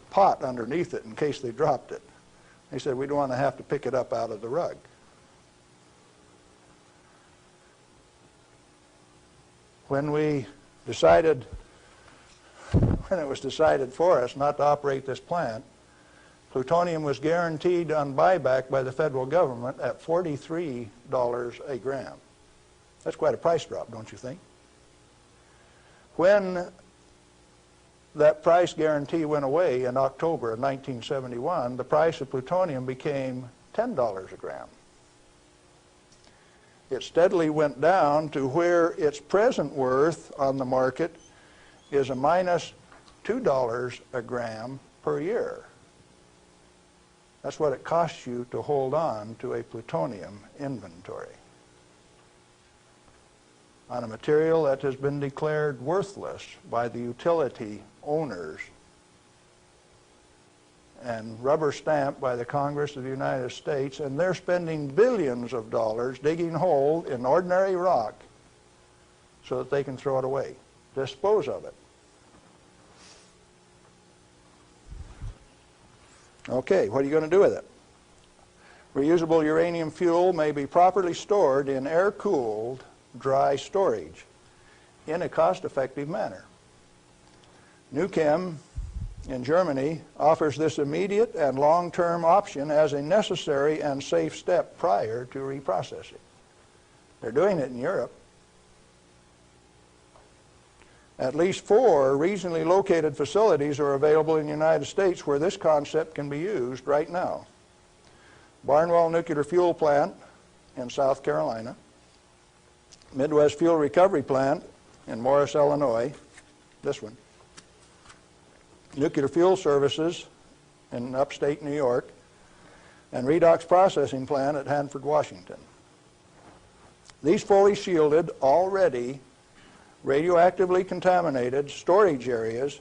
pot underneath it in case they dropped it. They said, we don't want to have to pick it up out of the rug. When it was decided for us not to operate this plant, plutonium was guaranteed on buyback by the federal government at $43 a gram. That's quite a price drop, don't you think? When that price guarantee went away in October of 1971, the price of plutonium became $10 a gram. It steadily went down to where its present worth on the market is a minus $2 a gram per year. That's what it costs you to hold on to a plutonium inventory on a material that has been declared worthless by the utility owners and rubber stamped by the Congress of the United States, and they're spending billions of dollars digging a hole in ordinary rock so that they can throw it away, dispose of it. Okay, what are you going to do with it? Reusable uranium fuel may be properly stored in air-cooled, dry storage in a cost-effective manner. Nuchem in Germany offers this immediate and long-term option as a necessary and safe step prior to reprocessing. They're doing it in Europe. At least 4 regionally located facilities are available in the United States where this concept can be used right now. Barnwell Nuclear Fuel Plant in South Carolina, Midwest Fuel Recovery Plant in Morris, Illinois, this one, Nuclear Fuel Services in upstate New York, and Redox Processing Plant at Hanford, Washington. These fully shielded, already radioactively contaminated storage areas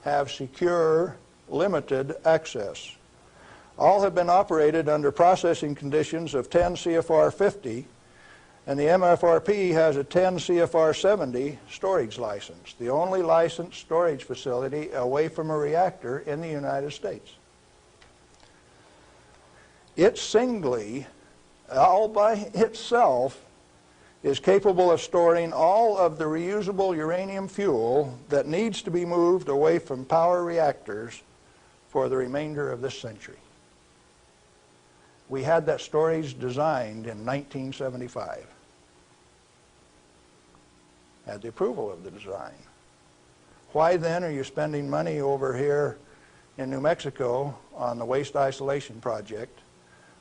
have secure, limited access. All have been operated under processing conditions of 10 CFR 50, and the MFRP has a 10 CFR 70 storage license, the only licensed storage facility away from a reactor in the United States. It singly, all by itself, is capable of storing all of the reusable uranium fuel that needs to be moved away from power reactors for the remainder of this century. We had that storage designed in 1975. Had the approval of the design. Why then are you spending money over here in New Mexico on the waste isolation project?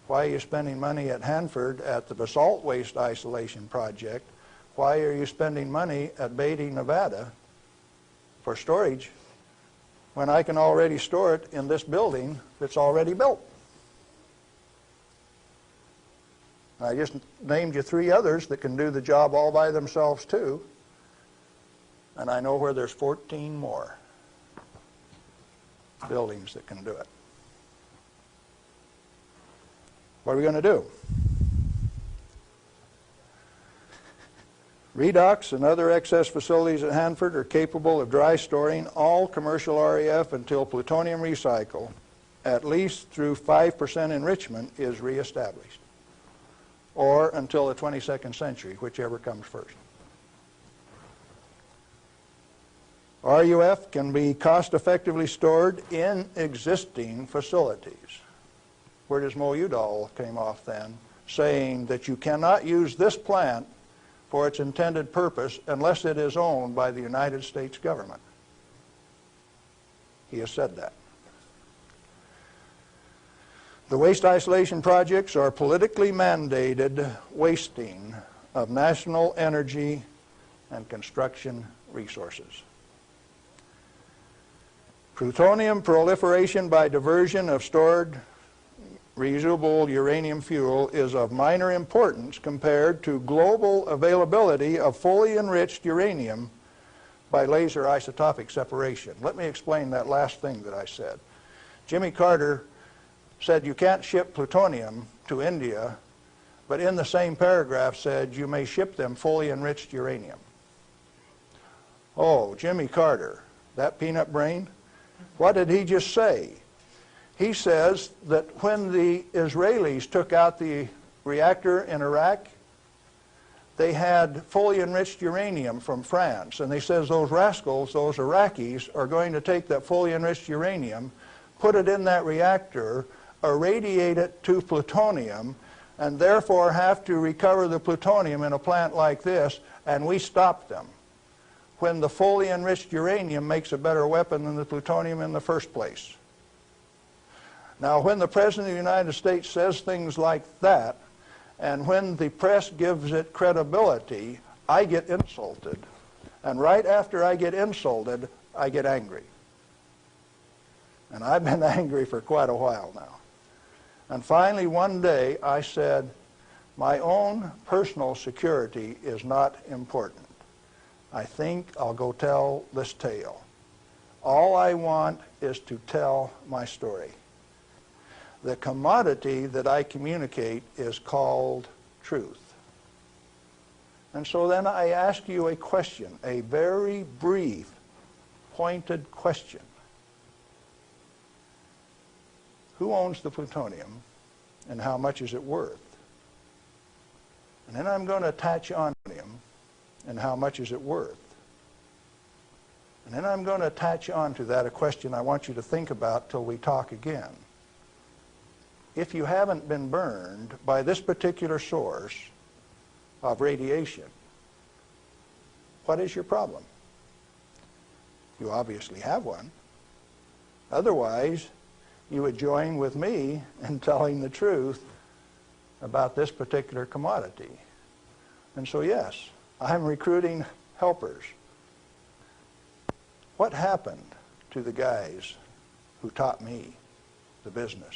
Why are you spending money at Hanford at the basalt waste isolation project? Why are you spending money at Beatty, Nevada for storage when I can already store it in this building that's already built? I just named you 3 others that can do the job all by themselves too. And I know where there's 14 more buildings that can do it. What are we going to do? Redox and other excess facilities at Hanford are capable of dry storing all commercial REF until plutonium recycle, at least through 5% enrichment, is reestablished, or until the 22nd century, whichever comes first. RUF can be cost-effectively stored in existing facilities. Where does Mo Udall came off then, saying that you cannot use this plant for its intended purpose unless it is owned by the United States government. He has said that. The waste isolation projects are politically mandated wasting of national energy and construction resources. Plutonium proliferation by diversion of stored reusable uranium fuel is of minor importance compared to global availability of fully enriched uranium by laser isotopic separation. Let me explain that last thing that I said. Jimmy Carter said you can't ship plutonium to India, but in the same paragraph said you may ship them fully enriched uranium. Oh, Jimmy Carter, that peanut brain, What did he just say? He says that when the Israelis took out the reactor in Iraq, they had fully enriched uranium from France. And he says those rascals, those Iraqis, are going to take that fully enriched uranium, put it in that reactor, irradiate it to plutonium, and therefore have to recover the plutonium in a plant like this, and we stopped them when the fully enriched uranium makes a better weapon than the plutonium in the first place. Now, when the President of the United States says things like that, and when the press gives it credibility, I get insulted. And right after I get insulted, I get angry. And I've been angry for quite a while now. And finally, one day, I said, my own personal security is not important. I think I'll go tell this tale. All I want is to tell my story. The commodity that I communicate is called truth. And so then I ask you a question, a very brief, pointed question. Who owns the plutonium, and how much is it worth? And then I'm going to attach on plutonium, and how much is it worth? And then I'm going to attach on to that a question I want you to think about till we talk again. If you haven't been burned by this particular source of radiation, what is your problem? You obviously have one. Otherwise, you would join with me in telling the truth about this particular commodity. And so yes, I'm recruiting helpers. What happened to the guys who taught me the business?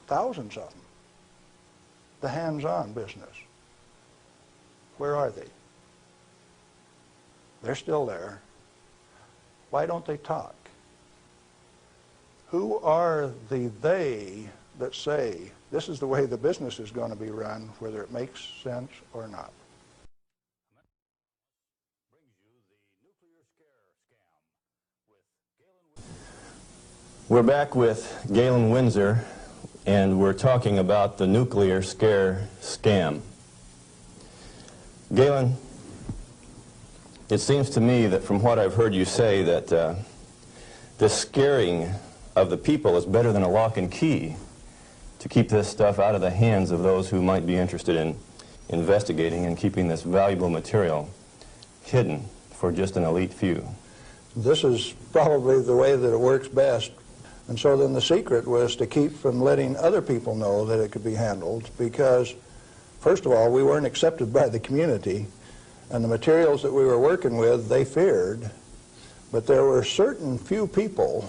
Thousands of them. The hands-on business. Where are they? They're still there. Why don't they talk? Who are the they that say this is the way the business is going to be run, whether it makes sense or not? We're back with Galen Windsor, and we're talking about the nuclear scare scam. Galen, it seems to me that from what I've heard you say that the scaring of the people is better than a lock and key to keep this stuff out of the hands of those who might be interested in investigating and keeping this valuable material hidden for just an elite few. This is probably the way that it works best. And so then the secret was to keep from letting other people know that it could be handled, because first of all, we weren't accepted by the community, and the materials that we were working with, they feared, but there were certain few people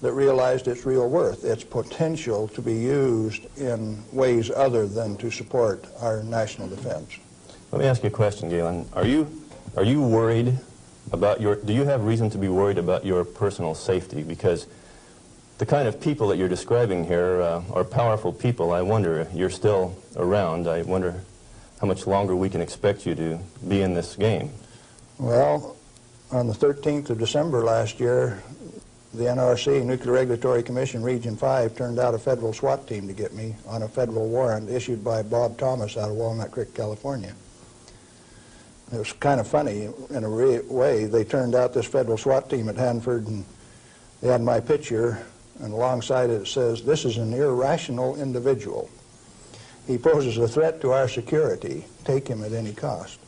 that realized its real worth, its potential to be used in ways other than to support our national defense. Let me ask you a question, Galen. Are you worried about do you have reason to be worried about your personal safety? Because the kind of people that you're describing here are powerful people. I wonder if you're still around. I wonder how much longer we can expect you to be in this game. Well, on the 13th of December last year, the NRC, Nuclear Regulatory Commission, Region 5, turned out a federal SWAT team to get me on a federal warrant issued by Bob Thomas out of Walnut Creek, California. It was kind of funny in a way. They turned out this federal SWAT team at Hanford, and they had my picture, and alongside it says, "This is an irrational individual. He poses a threat to our security. Take him at any cost."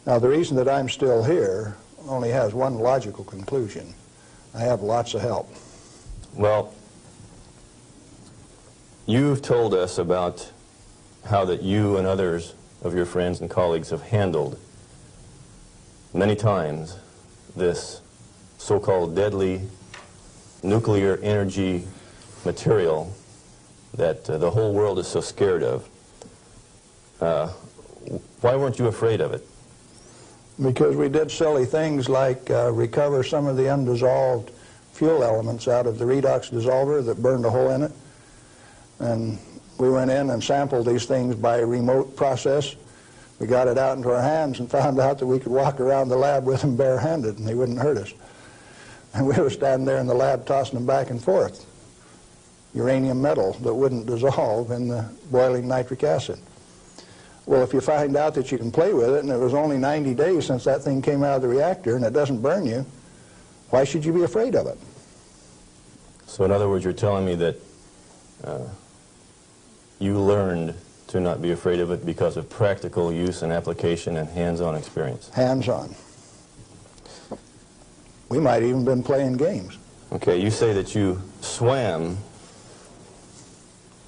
Now, the reason that I'm still here only has one logical conclusion. I have lots of help. Well, you've told us about how that you and others of your friends and colleagues have handled many times this so-called deadly nuclear energy material that the whole world is so scared of. Why weren't you afraid of it? Because we did silly things like recover some of the undissolved fuel elements out of the redox dissolver that burned a hole in it. And we went in and sampled these things by a remote process. We got it out into our hands and found out that we could walk around the lab with them barehanded and they wouldn't hurt us. And we were standing there in the lab tossing them back and forth. Uranium metal that wouldn't dissolve in the boiling nitric acid. Well, if you find out that you can play with it, and it was only 90 days since that thing came out of the reactor, and it doesn't burn you, why should you be afraid of it? So in other words, you're telling me that you learned to not be afraid of it because of practical use and application and hands-on experience. Hands-on. We might even been playing games. Okay, you say that you swam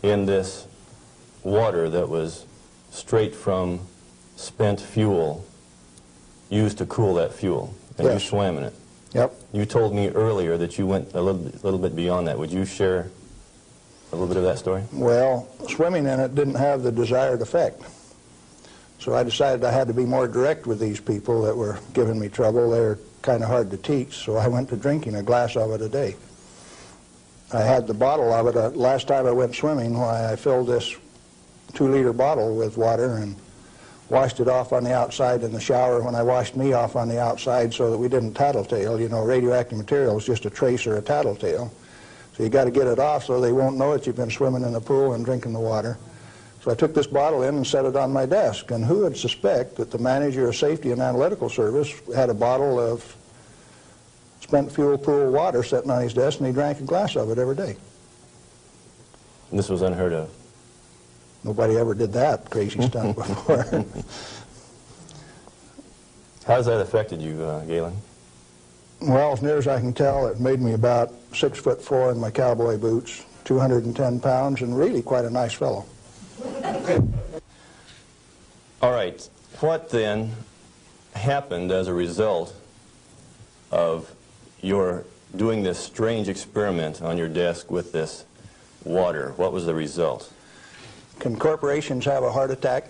in this water that was straight from spent fuel used to cool that fuel, and Yes. you swam in it. Yep. You told me earlier that you went a little bit beyond that. Would you share a little bit of that story? Well, swimming in it didn't have the desired effect. So I decided I had to be more direct with these people that were giving me trouble. They were kind of hard to teach, so I went to drinking a glass of it a day. I had the bottle of it. Last time I went swimming, I filled this 2-liter bottle with water and washed it off on the outside in the shower when I washed me off on the outside so that we didn't tattletale. You know, radioactive material is just a trace or a tattletale. So you got to get it off so they won't know that you've been swimming in the pool and drinking the water. So I took this bottle in and set it on my desk. And who would suspect that the manager of safety and analytical service had a bottle of spent fuel pool water sitting on his desk, and he drank a glass of it every day. And this was unheard of. Nobody ever did that crazy stuff before. How has that affected you, Galen? Well, as near as I can tell, it made me about 6'4" in my cowboy boots, 210 pounds, and really quite a nice fellow. All right. What then happened as a result of your doing this strange experiment on your desk with this water? What was the result? Can corporations have a heart attack?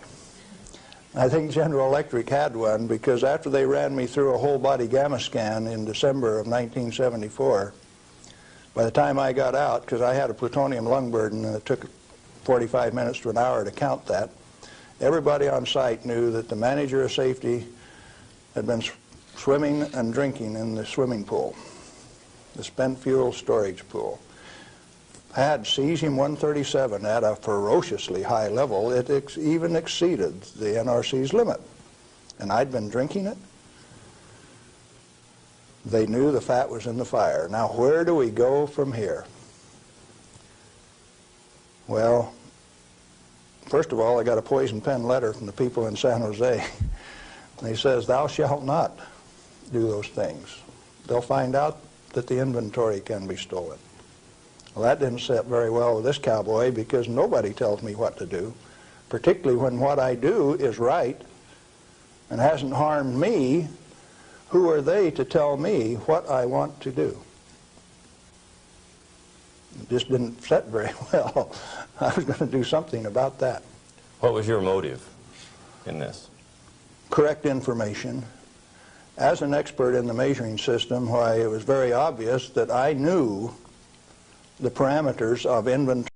I think General Electric had one, because after they ran me through a whole body gamma scan in December of 1974, by the time I got out, because I had a plutonium lung burden and it took 45 minutes to an hour to count that, everybody on site knew that the manager of safety had been swimming and drinking in the swimming pool, the spent fuel storage pool. Had cesium-137 at a ferociously high level. It even exceeded the NRC's limit. And I'd been drinking it. They knew the fat was in the fire. Now, where do we go from here? Well, first of all, I got a poison pen letter from the people in San Jose. And he says, "Thou shalt not do those things. They'll find out that the inventory can be stolen." Well, that didn't sit very well with this cowboy, because nobody tells me what to do, particularly when what I do is right and hasn't harmed me. Who are they to tell me what I want to do? It just didn't sit very well. I was going to do something about that. What was your motive in this? Correct information. As an expert in the measuring system, why, it was very obvious that I knew the parameters of inventory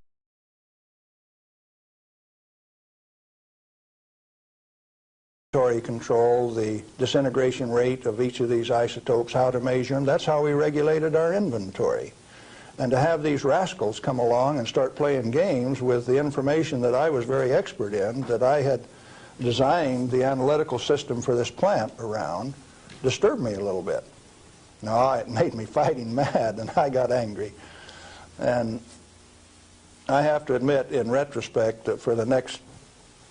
control, the disintegration rate of each of these isotopes, how to measure them. That's how we regulated our inventory. And to have these rascals come along and start playing games with the information that I was very expert in, that I had designed the analytical system for this plant around, disturbed me a little bit. No, it made me fighting mad, and I got angry. And I have to admit, in retrospect, that for the next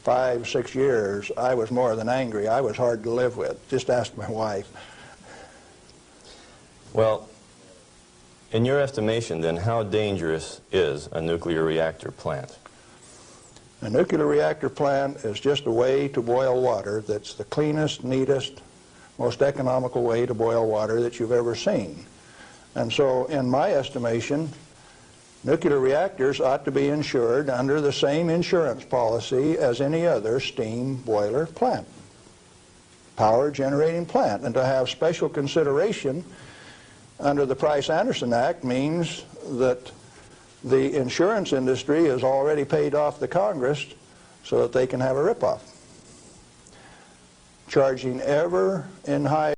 5, 6 years, I was more than angry. I was hard to live with. Just ask my wife. Well, in your estimation, then, how dangerous is a nuclear reactor plant? A nuclear reactor plant is just a way to boil water that's the cleanest, neatest, most economical way to boil water that you've ever seen. And so, in my estimation, nuclear reactors ought to be insured under the same insurance policy as any other steam boiler plant, power generating plant. And to have special consideration under the Price-Anderson Act means that the insurance industry has already paid off the Congress so that they can have a ripoff, charging ever in high